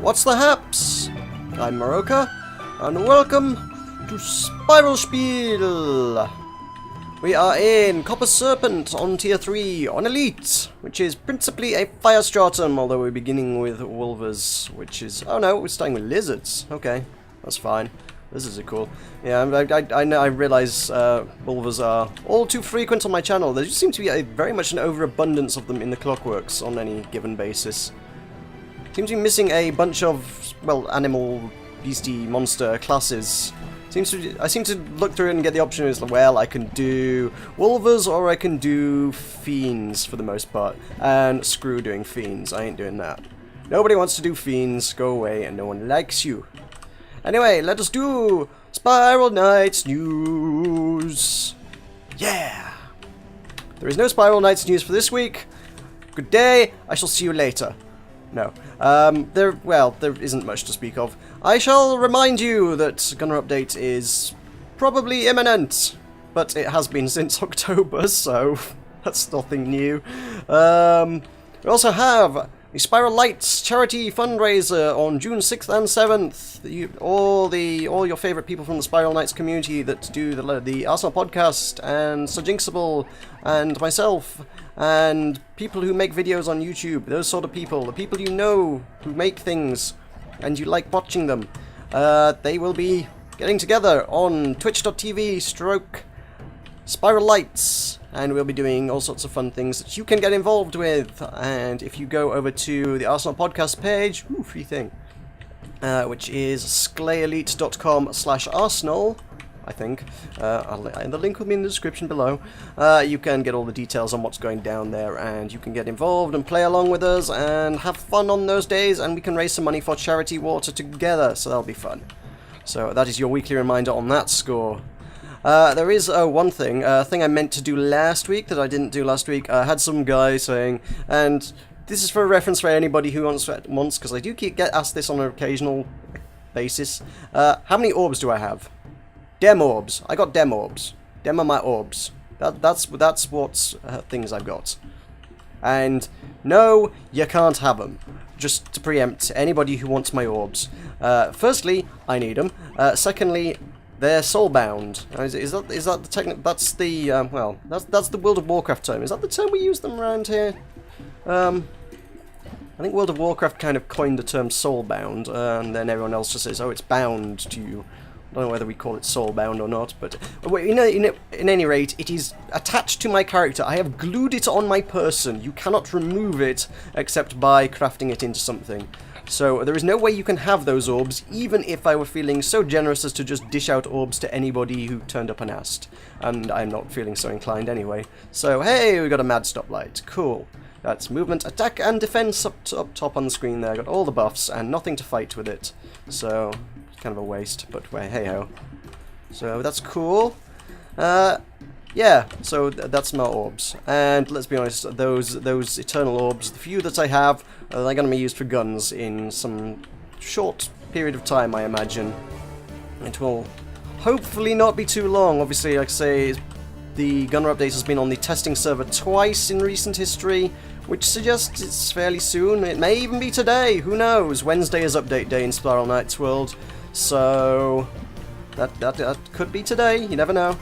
What's the haps? I'm Meroka, and welcome to Spiel. We are in Copper Serpent on Tier 3 on Elite, which is principally a fire stratum, although we're beginning with Wolvers, which is... oh no, we're starting with Lizards. Okay, that's fine. Lizards are cool. Yeah, I realize Wolvers are all too frequent on my channel. There just seems to be very much an overabundance of them in the Clockworks on any given basis. Seems to be missing a bunch of, well, animal, beastie, monster classes. I seem to look through it and get the option as, well, I can do Wolvers or I can do Fiends for the most part. And screw doing Fiends, I ain't doing that. Nobody wants to do Fiends, go away, and no one likes you. Anyway, let us do Spiral Knights news. Yeah! There is no Spiral Knights news for this week. Good day, I shall see you later. No. There isn't much to speak of. I shall remind you that Gunner Update is probably imminent, but it has been since October, so that's nothing new. We also have the Spiral Lights charity fundraiser on June 6th and 7th. All your favourite people from the Spiral Knights community that do the Arsenal podcast, and Sojinxable, and myself, and people who make videos on YouTube, those sort of people, the people you know who make things and you like watching them, they will be getting together on twitch.tv/Spiral Lights, and we'll be doing all sorts of fun things that you can get involved with. And if you go over to the Arsenal podcast page, free thing, which is sklayelite.com/Arsenal, I think. And the link will be in the description below. You can get all the details on what's going down there, and you can get involved and play along with us and have fun on those days, and we can raise some money for charity water together, so that'll be fun. So that is your weekly reminder on that score. There is one thing, a thing I meant to do last week that I didn't do last week. I had some guy saying, and this is for a reference for anybody who wants, because I do get asked this on an occasional basis. How many orbs do I have? Dem orbs. I got dem orbs. Dem are my orbs. That's what things I've got. And no, you can't have them. Just to preempt anybody who wants my orbs. Firstly, I need them. Secondly, they're soulbound. Is that the technique? That's the that's the World of Warcraft term. Is that the term we use them around here? I think World of Warcraft kind of coined the term soulbound, and then everyone else just says, "Oh, it's bound to you." I don't know whether we call it soulbound or not, but in any rate, it is attached to my character. I have glued it on my person. You cannot remove it except by crafting it into something. So there is no way you can have those orbs, even if I were feeling so generous as to just dish out orbs to anybody who turned up and asked. And I'm not feeling so inclined anyway. So hey, we got a mad stoplight. Cool. That's movement, attack, and defense up top on the screen there. Got all the buffs and nothing to fight with it. So kind of a waste, but hey ho. So that's cool. Yeah, so that's my orbs. And let's be honest, those eternal orbs, the few that I have, they're going to be used for guns in some short period of time, I imagine. It will hopefully not be too long. Obviously, like I say, the Gunner Update has been on the testing server twice in recent history, which suggests it's fairly soon. It may even be today, who knows? Wednesday is update day in Spiral Knights world. So that could be today, you never know.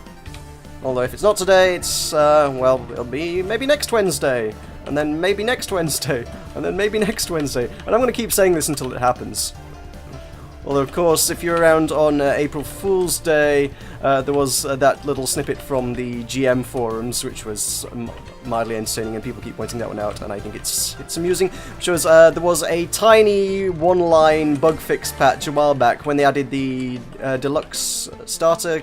Although if it's not today, it's, well, it'll be maybe next Wednesday, and then maybe next Wednesday, and then maybe next Wednesday. And I'm going to keep saying this until it happens. Although, of course, if you're around on April Fool's Day, there was that little snippet from the GM forums, which was mildly entertaining, and people keep pointing that one out, and I think it's amusing. Which was, there was a tiny one-line bug fix patch a while back when they added the deluxe starter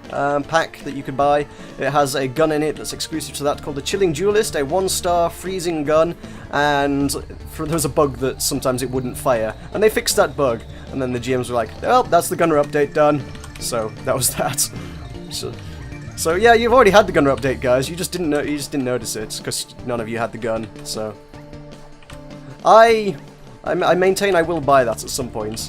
pack that you could buy. It has a gun in it that's exclusive to that called the Chilling Duelist, a 1-star freezing gun, and there was a bug that sometimes it wouldn't fire, and they fixed that bug, and then the GMs were like, well, that's the Gunner Update done. So that was that. So yeah, you've already had the Gunner Update, guys. You just didn't notice it because none of you had the gun. So I maintain I will buy that at some point.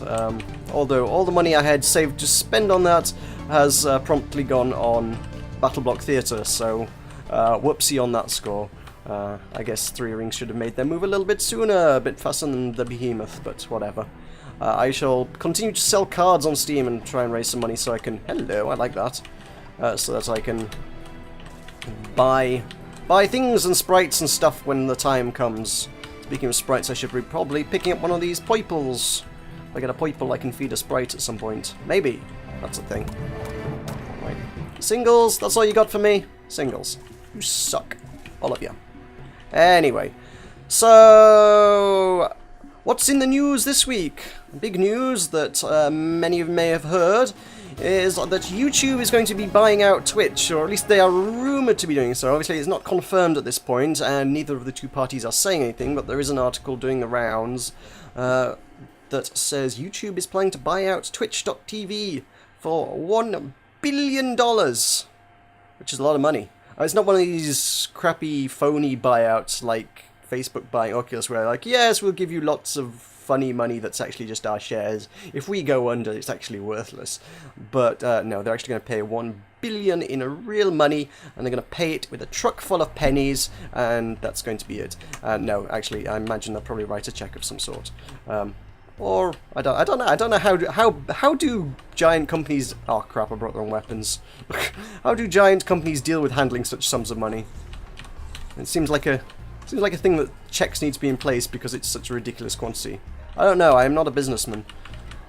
Although all the money I had saved to spend on that has promptly gone on Battle Block Theatre, so whoopsie on that score. I guess Three Rings should have made their move a little bit sooner, a bit faster than the Behemoth, but whatever. I shall continue to sell cards on Steam and try and raise some money so I can... Hello, I like that. So that I can buy things and sprites and stuff when the time comes. Speaking of sprites, I should be probably picking up one of these poiples. If I get a poiple, I can feed a sprite at some point. Maybe. That's a thing. Right. Singles, that's all you got for me? Singles. You suck. All of you. Anyway. So... what's in the news this week? Big news that many of you may have heard is that YouTube is going to be buying out Twitch, or at least they are rumoured to be doing so. Obviously it's not confirmed at this point, and neither of the two parties are saying anything, but there is an article doing the rounds that says YouTube is planning to buy out Twitch.tv for $1 billion, which is a lot of money. It's not one of these crappy, phony buyouts like Facebook buying Oculus, where like, yes, we'll give you lots of funny money that's actually just our shares. If we go under, it's actually worthless. But no, they're actually going to pay $1 billion in real money, and they're going to pay it with a truck full of pennies, and that's going to be it. No, actually, I imagine they'll probably write a check of some sort. Or I don't know how do giant companies? Oh crap! I brought the wrong weapons. How do giant companies deal with handling such sums of money? It seems like a thing that checks need to be in place because it's such a ridiculous quantity. I don't know, I am not a businessman.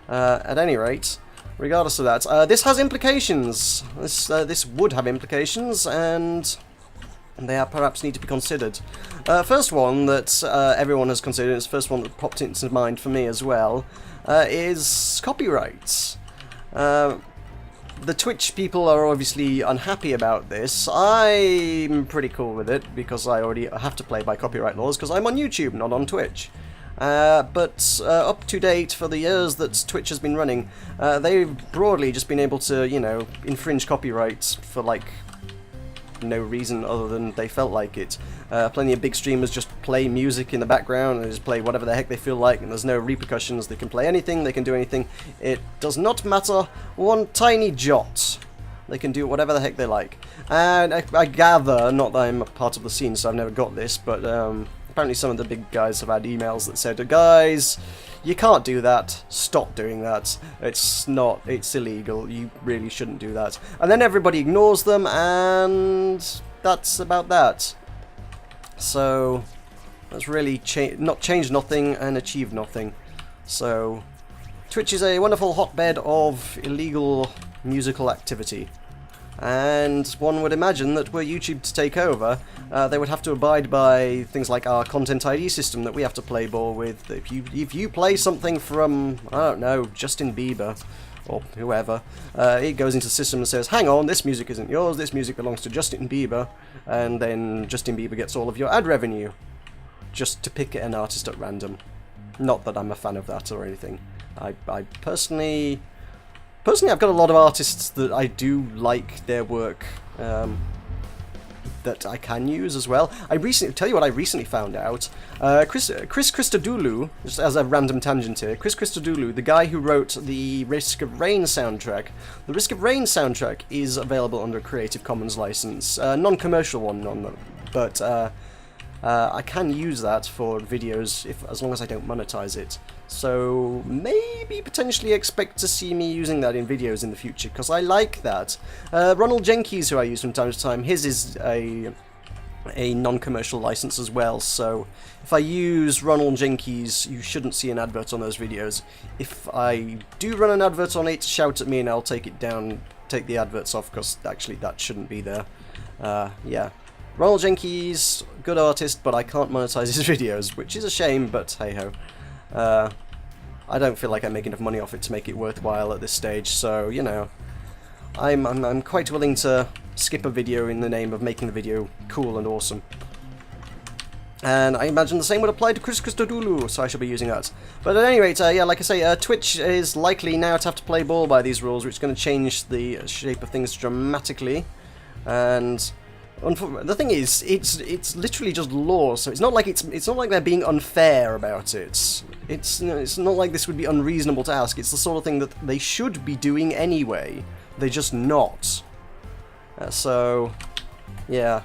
At any rate, regardless of that, this has implications. This would have implications, and they perhaps need to be considered. First one that everyone has considered, it's the first one that popped into mind for me as well, is copyrights. The Twitch people are obviously unhappy about this. I'm pretty cool with it because I already have to play by copyright laws because I'm on YouTube, not on Twitch. But up to date, for the years that Twitch has been running, they've broadly just been able to, you know, infringe copyrights for like no reason other than they felt like it. Plenty of big streamers just play music in the background and just play whatever the heck they feel like, and there's no repercussions. They can play anything, they can do anything. It does not matter one tiny jot. They can do whatever the heck they like. And I gather, not that I'm a part of the scene, so I've never got this, but apparently some of the big guys have had emails that said, guys, you can't do that, stop doing that, it's illegal, you really shouldn't do that. And then everybody ignores them, and that's about that. So, that's really not change nothing and achieve nothing. So, Twitch is a wonderful hotbed of illegal musical activity. And one would imagine that were YouTube to take over, they would have to abide by things like our Content ID system that we have to play ball with. If you play something from, I don't know, Justin Bieber, or whoever, it goes into the system and says, hang on, this music isn't yours, this music belongs to Justin Bieber, and then Justin Bieber gets all of your ad revenue, just to pick an artist at random. Not that I'm a fan of that or anything. I personally, I've got a lot of artists that I do like their work, that I can use as well. Tell you what I recently found out. Chris Christodoulou, just as a random tangent here, Chris Christodoulou, the guy who wrote the Risk of Rain soundtrack. The Risk of Rain soundtrack is available under a Creative Commons license, non-commercial one, but I can use that for videos as long as I don't monetize it. So maybe potentially expect to see me using that in videos in the future, because I like that. Ronald Jenkins, who I use from time to time, his is a non-commercial license as well, so if I use Ronald Jenkins, you shouldn't see an advert on those videos. If I do run an advert on it, shout at me and I'll take it down, take the adverts off, because actually that shouldn't be there. Yeah. Ronald Jenkins, good artist, but I can't monetize his videos, which is a shame, but hey-ho. I don't feel like I make enough money off it to make it worthwhile at this stage, so, you know, I'm quite willing to skip a video in the name of making the video cool and awesome. And I imagine the same would apply to Chris Christodoulou, so I shall be using that. But at any rate, yeah, like I say, Twitch is likely now to have to play ball by these rules, which is going to change the shape of things dramatically. And the thing is, it's literally just law, so it's not like it's not like they're being unfair about it. It's not like this would be unreasonable to ask. It's the sort of thing that they should be doing anyway. They're just not. So, yeah.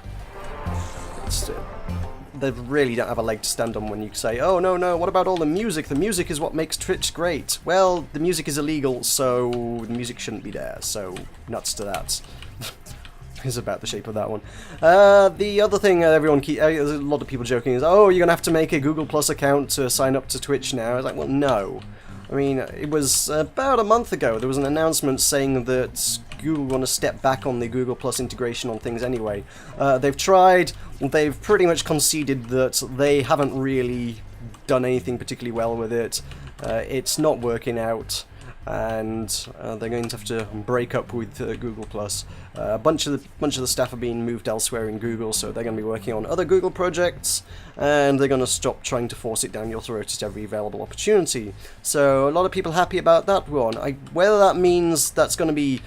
they really don't have a leg to stand on when you say, oh, no, no, what about all the music? The music is what makes Twitch great. Well, the music is illegal, so the music shouldn't be there, so nuts to that. Is about the shape of that one. The other thing everyone there's a lot of people joking is, oh, you're going to have to make a Google Plus account to sign up to Twitch now. I was like, well, no. I mean, it was about a month ago, there was an announcement saying that Google want to step back on the Google Plus integration on things anyway. They've tried, they've pretty much conceded that they haven't really done anything particularly well with it. It's not working out, and they're going to have to break up with Google Plus. A bunch of the staff are being moved elsewhere in Google, so they're going to be working on other Google projects, and they're going to stop trying to force it down your throat at every available opportunity. So a lot of people happy about that one. Whether that means that's going to be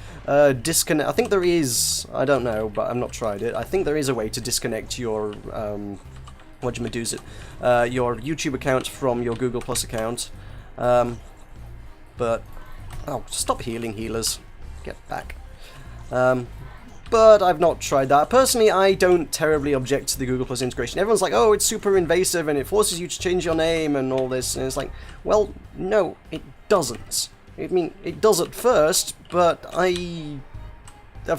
disconnect, I think there is. I don't know, but I've not tried it. I think there is a way to disconnect your your YouTube account from your Google Plus account, but. Oh, stop healing, healers. Get back. But I've not tried that. Personally, I don't terribly object to the Google Plus integration. Everyone's like, oh, it's super invasive and it forces you to change your name and all this. And it's like, well, no, it doesn't. I mean, it does at first, but I've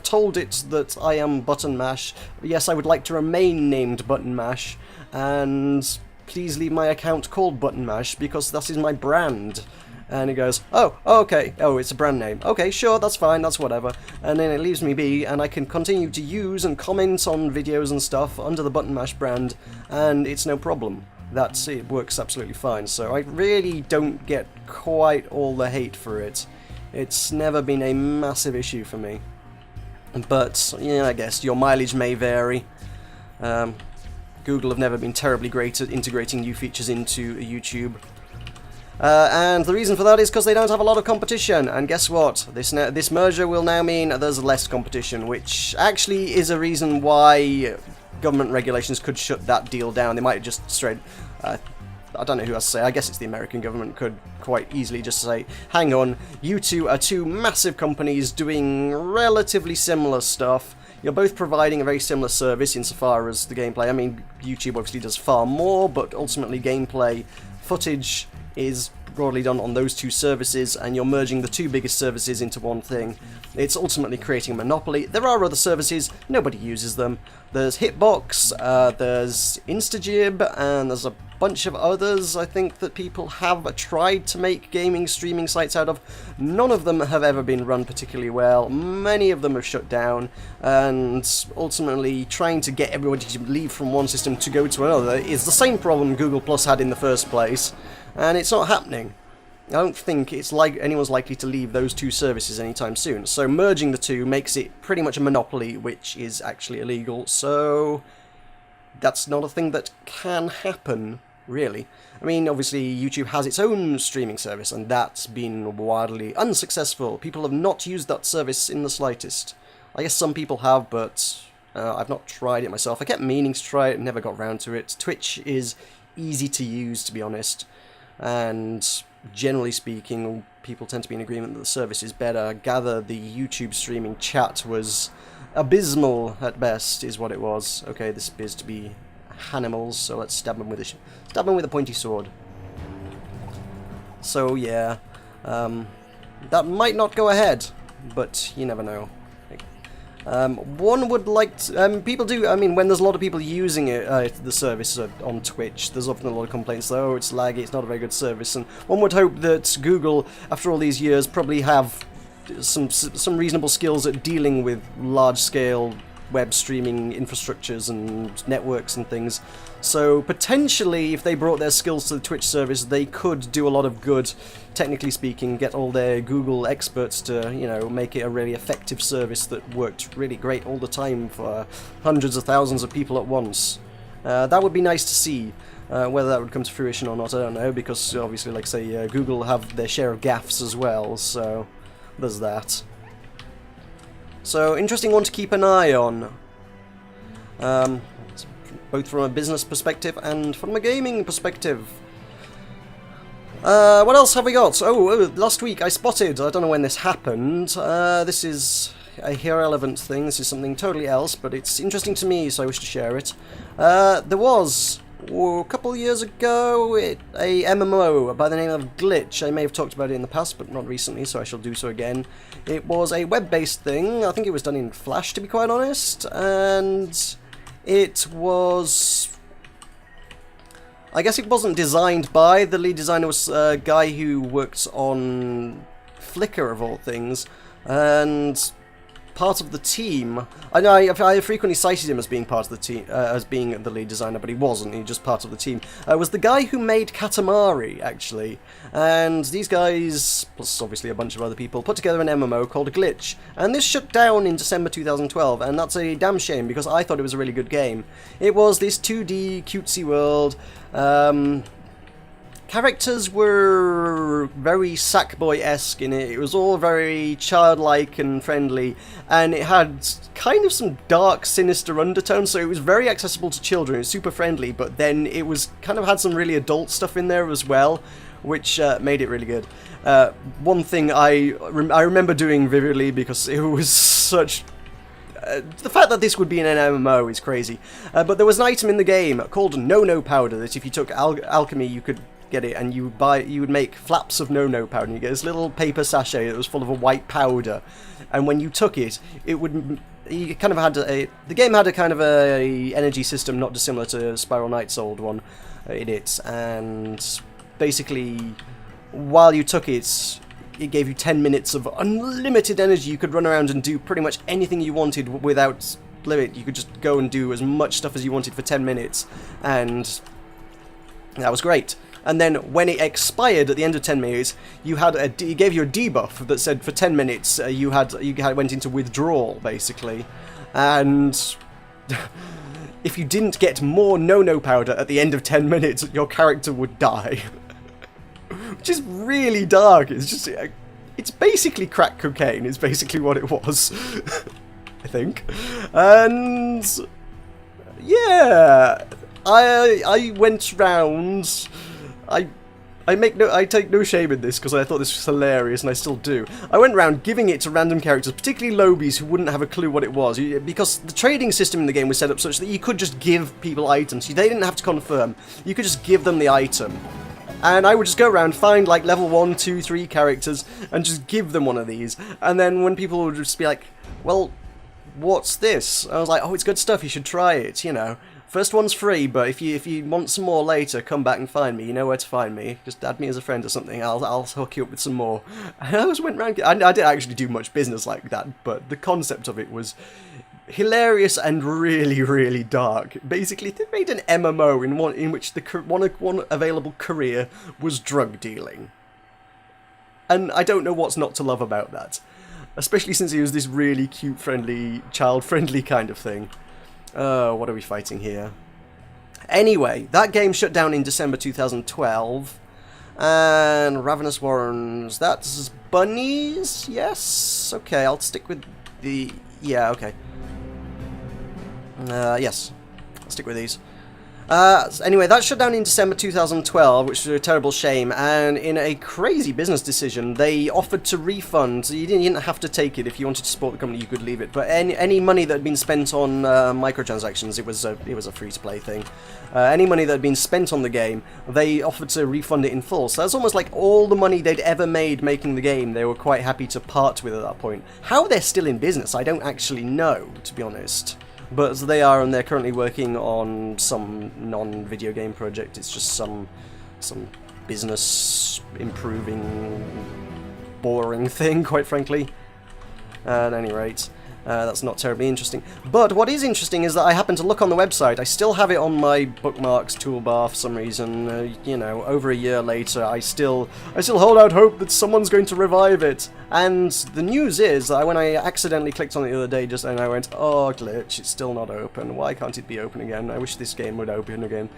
told it that I am Button Mash. Yes, I would like to remain named Button Mash. And please leave my account called Button Mash because that is my brand. And it goes, oh, okay, oh, it's a brand name. Okay, sure, that's fine, that's whatever. And then it leaves me be, and I can continue to use and comment on videos and stuff under the Button Mash brand, and it's no problem. It works absolutely fine. So I really don't get quite all the hate for it. It's never been a massive issue for me. But, yeah, I guess your mileage may vary. Google have never been terribly great at integrating new features into YouTube. And the reason for that is because they don't have a lot of competition, and guess what? This merger will now mean there's less competition, which actually is a reason why government regulations could shut that deal down. They might just straight... I don't know who else to say, I guess it's the American government could quite easily just say, hang on, you two are two massive companies doing relatively similar stuff. You're both providing a very similar service insofar as the gameplay. I mean, YouTube obviously does far more, but ultimately gameplay footage is broadly done on those two services, and you're merging the two biggest services into one thing. It's ultimately creating a monopoly. There are other services, nobody uses them. There's Hitbox, there's Instagib, and there's a bunch of others, I think, that people have tried to make gaming streaming sites out of. None of them have ever been run particularly well. Many of them have shut down, and ultimately trying to get everybody to leave from one system to go to another is the same problem Google Plus had in the first place. And it's not happening. I don't think it's like anyone's likely to leave those two services anytime soon. So merging the two makes it pretty much a monopoly, which is actually illegal. So that's not a thing that can happen, really. I mean, obviously YouTube has its own streaming service, and that's been wildly unsuccessful. People have not used that service in the slightest. I guess some people have, but I've not tried it myself. I kept meaning to try it, never got round to it. Twitch is easy to use, to be honest. And generally speaking, people tend to be in agreement that the service is better. I gather the YouTube streaming chat was abysmal at best, is what it was. Okay, this appears to be animals, so let's stab them with a pointy sword. So yeah, that might not go ahead, but you never know. One would like to, people do, I mean, when there's a lot of people using it, the service on Twitch, there's often a lot of complaints that, oh, it's laggy, it's not a very good service, and one would hope that Google, after all these years, probably have some reasonable skills at dealing with large-scale web streaming infrastructures and networks and things. So potentially, if they brought their skills to the Twitch service, they could do a lot of good, technically speaking, get all their Google experts to, you know, make it a really effective service that worked really great all the time for hundreds of thousands of people at once. That would be nice to see. Whether that would come to fruition or not, I don't know, because obviously, like say, Google have their share of gaffes as well, so there's that. So, interesting one to keep an eye on. Both from a business perspective and from a gaming perspective. What else have we got? Oh, last week I spotted, I don't know when this happened, this is irrelevant thing. This is something totally else, but it's interesting to me, so I wish to share it. There was, a couple of years ago, a MMO by the name of Glitch. I may have talked about it in the past, but not recently, so I shall do so again. It was a web-based thing. I think it was done in Flash, to be quite honest, and it was... I guess it wasn't designed by. The lead designer was a guy who worked on Flickr, of all things, and part of the team. I know I frequently cited him as being part of the team, as being the lead designer, but he wasn't. He was just part of the team. Was the guy who made Katamari, actually. And these guys, plus obviously a bunch of other people, put together an MMO called Glitch. And this shut down in December 2012, and that's a damn shame because I thought it was a really good game. It was this 2D cutesy world. Characters were very Sackboy-esque in it. It was all very childlike and friendly, and it had kind of some dark, sinister undertones, so it was very accessible to children. It was super friendly, but then it was kind of had some really adult stuff in there as well, which made it really good. One thing I remember doing vividly, because it was such... the fact that this would be in an MMO is crazy. But there was an item in the game called No-No Powder that if you took alchemy you could get it, and you would make flaps of no-no powder, and you get this little paper sachet that was full of a white powder, and when you took it, it would... You kind of had the game had a kind of a energy system not dissimilar to Spiral Knight's old one in it, and basically while you took it, it gave you 10 minutes of unlimited energy. You could run around and do pretty much anything you wanted without limit. You could just go and do as much stuff as you wanted for 10 minutes, and that was great. And then when it expired at the end of 10 minutes, it gave you a debuff that said for 10 minutes you went into withdrawal, basically. And if you didn't get more no-no powder at the end of 10 minutes, your character would die. Which is really dark. It's just... It's basically crack cocaine, is basically what it was. I think. And... yeah... I went round... I take no shame in this because I thought this was hilarious, and I still do. I went around giving it to random characters, particularly lobies who wouldn't have a clue what it was, because the trading system in the game was set up such that you could just give people items. They didn't have to confirm. You could just give them the item. And I would just go around, find like level 1, 2, 3 characters, and just give them one of these. And then when people would just be like, well, what's this? I was like, oh, it's good stuff, you should try it, you know. First one's free, but if you want some more later, come back and find me. You know where to find me. Just add me as a friend or something. I'll hook you up with some more. And I just went around... I didn't actually do much business like that, but the concept of it was hilarious and really, really dark. Basically, they made an MMO in which the one available career was drug dealing. And I don't know what's not to love about that. Especially since it was this really cute, friendly, child-friendly kind of thing. What are we fighting here? Anyway, that game shut down in December 2012. And Ravenous Warrens, that's bunnies? Yes? Okay, I'll stick with the... yeah, okay. Yes. I'll stick with these. Anyway, that shut down in December 2012, which was a terrible shame, and in a crazy business decision, they offered to refund. So you didn't have to take it. If you wanted to support the company, you could leave it. But any money that had been spent on microtransactions, it was a free-to-play thing. Any money that had been spent on the game, they offered to refund it in full. So that's almost like all the money they'd ever made making the game, they were quite happy to part with at that point. How they're still in business, I don't actually know, to be honest. But they are, and they're currently working on some non-video game project. It's just some business improving, boring thing, quite frankly. At any rate, that's not terribly interesting. But what is interesting is that I happened to look on the website. I still have it on my bookmarks toolbar for some reason. You know, over a year later, I still hold out hope that someone's going to revive it. And the news is that when I accidentally clicked on it the other day, and I went, oh, Glitch, it's still not open. Why can't it be open again? I wish this game would open again.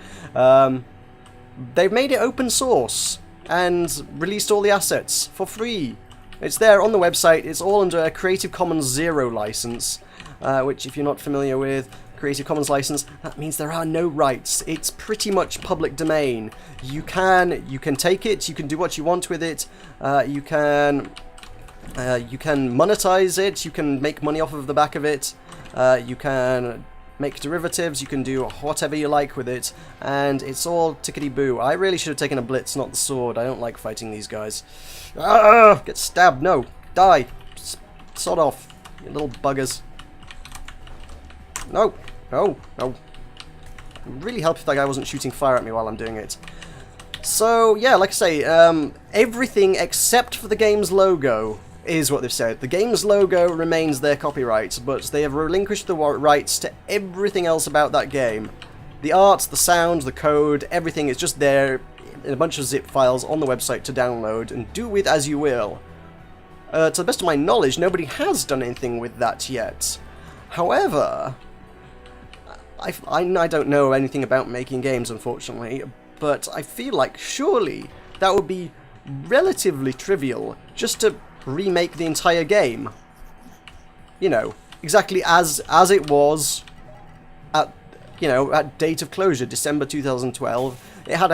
They've made it open source and released all the assets for free. It's there on the website. It's all under a Creative Commons Zero license, which, if you're not familiar with Creative Commons license, that means there are no rights. It's pretty much public domain. You can take it. You can do what you want with it. You can You can monetize it, you can make money off of the back of it, you can make derivatives, you can do whatever you like with it, and it's all tickety-boo. I really should have taken a blitz, not the sword. I don't like fighting these guys. Ah, get stabbed, no, die, sod off, you little buggers. No, no, no. It would really help if that guy wasn't shooting fire at me while I'm doing it. So, yeah, like I say, everything except for the game's logo is what they've said. The game's logo remains their copyright, but they have relinquished the rights to everything else about that game. The art, the sound, the code, everything is just there in a bunch of zip files on the website to download, and do with as you will. To the best of my knowledge, nobody has done anything with that yet. However, I don't know anything about making games, unfortunately, but I feel like surely that would be relatively trivial just to remake the entire game. You know, exactly as it was at, you know, at date of closure, December 2012. It had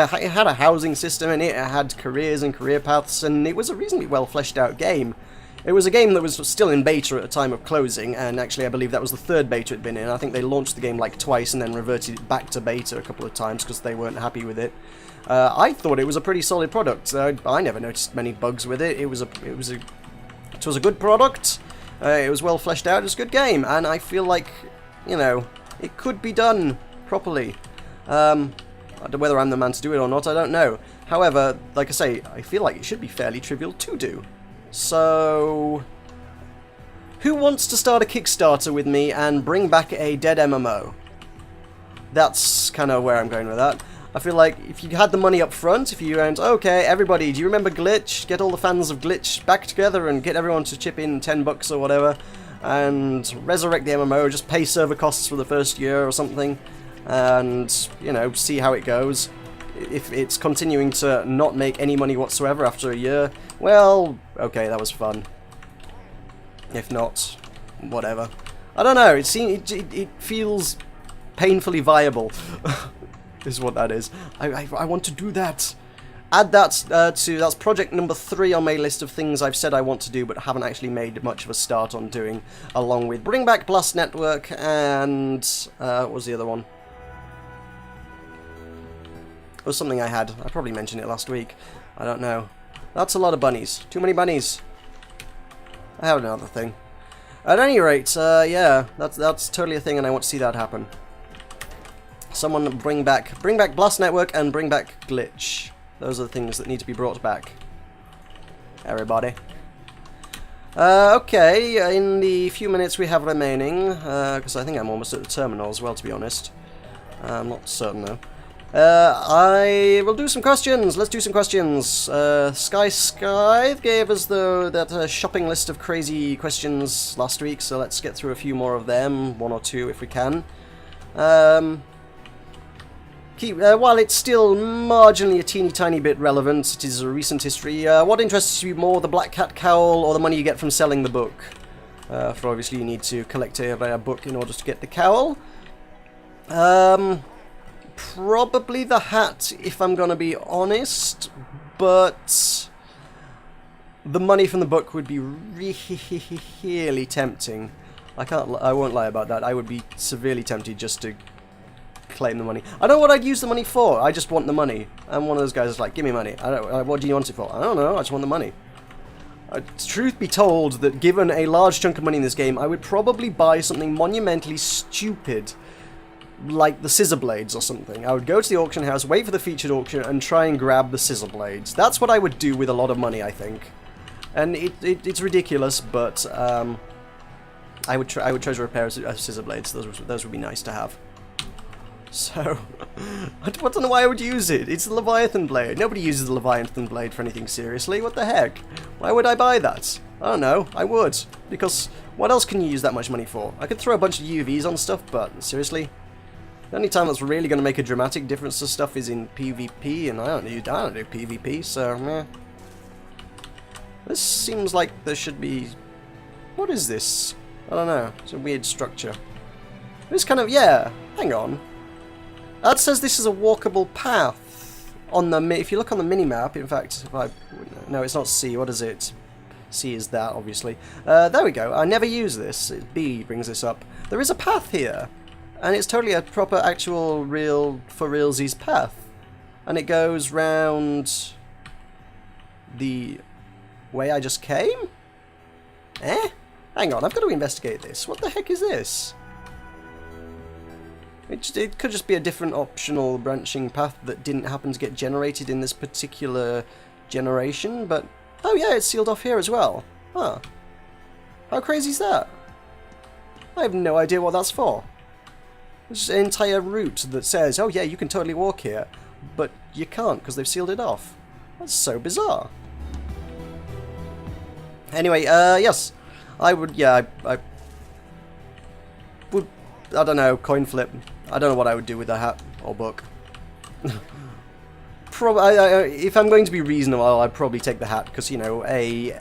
a housing system in it, it had careers and career paths, and it was a reasonably well fleshed out game. It was a game that was still in beta at the time of closing, and actually I believe that was the third beta it'd been in. I think they launched the game like twice and then reverted it back to beta a couple of times because they weren't happy with it. I thought it was a pretty solid product. I never noticed many bugs with it. It was a good product. It was well fleshed out. It was a good game, and I feel like, you know, it could be done properly. Whether I'm the man to do it or not, I don't know. However, like I say, I feel like it should be fairly trivial to do. So, who wants to start a Kickstarter with me and bring back a dead MMO? That's kind of where I'm going with that. I feel like if you had the money up front, if you went, okay, everybody, do you remember Glitch? Get all the fans of Glitch back together and get everyone to chip in $10 or whatever, and resurrect the MMO, just pay server costs for the first year or something, and, you know, see how it goes. If it's continuing to not make any money whatsoever after a year, well, okay, that was fun. If not, whatever. I don't know, it feels painfully viable, is what that is. I want to do that. Add that that's project number 3 on my list of things I've said I want to do but haven't actually made much of a start on doing, along with Bring Back Blast Network and, what was the other one? It was something I had. I probably mentioned it last week. I don't know. That's a lot of bunnies. Too many bunnies. I have another thing. At any rate, yeah, that's totally a thing, and I want to see that happen. Someone bring back Blast Network and bring back Glitch. Those are the things that need to be brought back. Everybody. Okay, in the few minutes we have remaining, because I think I'm almost at the terminal as well, to be honest. I'm not certain though. I will do some questions. Let's do some questions. Sky gave us that shopping list of crazy questions last week, so let's get through a few more of them, 1 or 2 if we can. While it's still marginally a teeny tiny bit relevant, it is a recent history. What interests you more, the Black Cat Cowl or the money you get from selling the book? For obviously you need to collect a book in order to get the cowl. Probably the hat, if I'm gonna be honest, but the money from the book would be really tempting. I won't lie about that. I would be severely tempted just to claim the money. I don't know what I'd use the money for. I just want the money. I'm one of those guys that's like, give me money. What do you want it for? I don't know. I just want the money. Truth be told, that given a large chunk of money in this game, I would probably buy something monumentally stupid, like the scissor blades or something. I would go to the auction house, wait for the featured auction, and try and grab the scissor blades. That's what I would do with a lot of money, I think. And it's ridiculous, but I would treasure a pair of scissor blades. Those would be nice to have. So, I don't know why I would use it. It's the Leviathan blade. Nobody uses the Leviathan blade for anything seriously. What the heck? Why would I buy that? I don't know. I would. Because what else can you use that much money for? I could throw a bunch of UVs on stuff, but seriously? The only time that's really going to make a dramatic difference to stuff is in PvP, and I don't do PvP, so meh. This seems like there should be... What is this? I don't know. It's a weird structure. This kind of... Yeah, hang on. That says this is a walkable path on the... If you look on the minimap, in fact, if I... No, it's not C. What is it? C is that, obviously. There we go. I never use this. B brings this up. There is a path here, and it's totally a proper, actual, real, for realsies path. And it goes round the way I just came? Eh? Hang on, I've got to investigate this. What the heck is this? It could just be a different optional branching path that didn't happen to get generated in this particular generation, but... Oh yeah, it's sealed off here as well. Huh. How crazy is that? I have no idea what that's for. There's an entire route that says, oh yeah, you can totally walk here, but you can't because they've sealed it off. That's so bizarre. Anyway, yes. I would, yeah, I would, I don't know, coin flip. I don't know what I would do with a hat or book. If I'm going to be reasonable, I'd probably take the hat, because, you know, a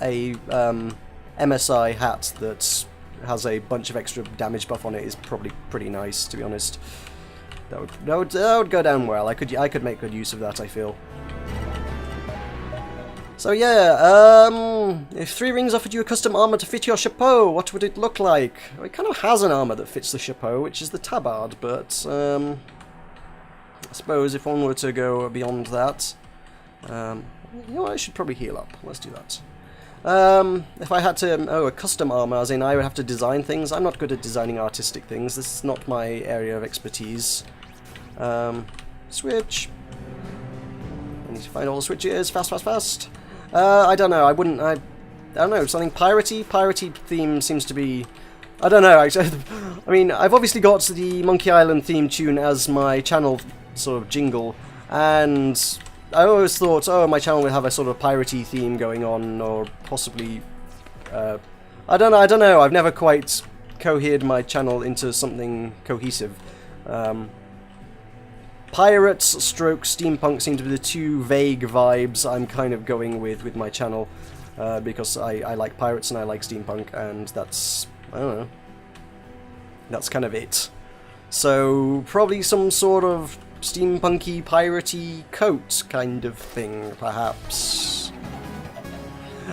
MSI hat that has a bunch of extra damage buff on it is probably pretty nice, to be honest. That would go down well. I could make good use of that, I feel. So yeah, if 3 Rings offered you a custom armor to fit your chapeau, what would it look like? Well, it kind of has an armor that fits the chapeau, which is the tabard, but I suppose if one were to go beyond that, you know what, I should probably heal up. Let's do that. If I had to, a custom armor, as in I would have to design things. I'm not good at designing artistic things. This is not my area of expertise. Switch. I need to find all the switches. Fast, fast, fast. I don't know. I don't know. Something piratey. Piratey theme seems to be. I don't know. I mean, I've obviously got the Monkey Island theme tune as my channel sort of jingle, and I always thought, oh, my channel would have a sort of piratey theme going on, or possibly. I don't know. I've never quite cohered my channel into something cohesive. Pirates stroke steampunk seem to be the 2 vague vibes I'm kind of going with my channel, because I like pirates and I like steampunk, and that's, I don't know, that's kind of it. So probably some sort of steampunky, piratey coat kind of thing, perhaps.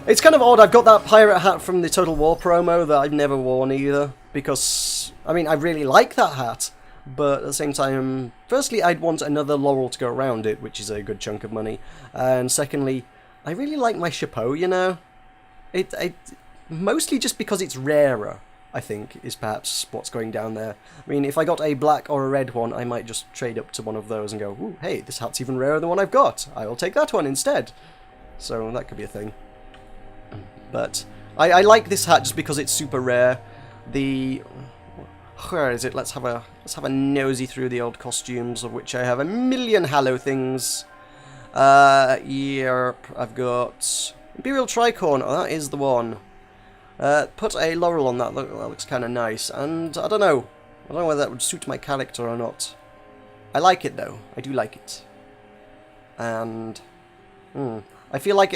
It's kind of odd, I've got that pirate hat from the Total War promo that I've never worn either, because, I mean, I really like that hat. But at the same time, firstly, I'd want another laurel to go around it, which is a good chunk of money. And secondly, I really like my chapeau, you know? It mostly just because it's rarer, I think, is perhaps what's going down there. I mean, if I got a black or a red one, I might just trade up to one of those and go, ooh, hey, this hat's even rarer than one I've got. I'll take that one instead. So that could be a thing. But I like this hat just because it's super rare. Where is it? Let's have a nosy through the old costumes, of which I have a million Hallow things. Yep, I've got Imperial Tricorn. Oh, that is the one. Put a laurel on that. That looks kind of nice. And I don't know whether that would suit my character or not. I like it though. I do like it. And I feel like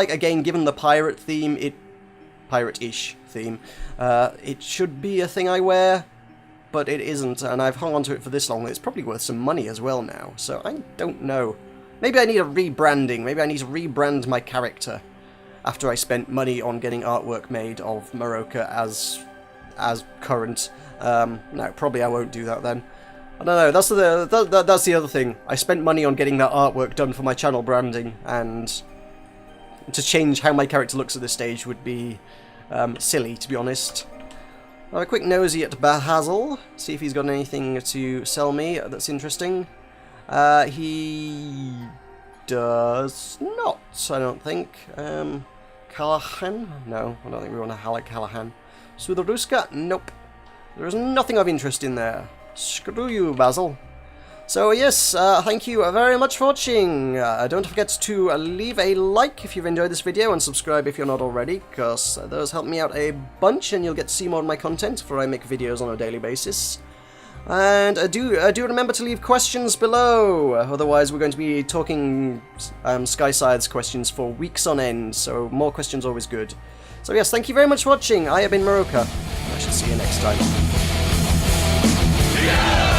again, given the pirate theme, pirate-ish theme, it should be a thing I wear. But it isn't, and I've hung on to it for this long. It's probably worth some money as well now, so I don't know. Maybe I need a rebranding. Maybe I need to rebrand my character after I spent money on getting artwork made of Meroka as current. No, probably I won't do that then. I don't know. That's the other thing. I spent money on getting that artwork done for my channel branding, and to change how my character looks at this stage would be silly, to be honest. Have a quick nosy at Bahazel, see if he's got anything to sell me that's interesting. He does not, I don't think. Callahan? No, I don't think we want to Callahan. Sudaruska? Nope. There is nothing of interest in there. Screw you, Basil. So yes, thank you very much for watching. Don't forget to leave a like if you've enjoyed this video, and subscribe if you're not already, because those help me out a bunch, and you'll get to see more of my content, for I make videos on a daily basis. And do remember to leave questions below, otherwise we're going to be talking Skyside's questions for weeks on end, so more questions always good. So yes, thank you very much for watching. I have been Meroka. I shall see you next time. Yeah!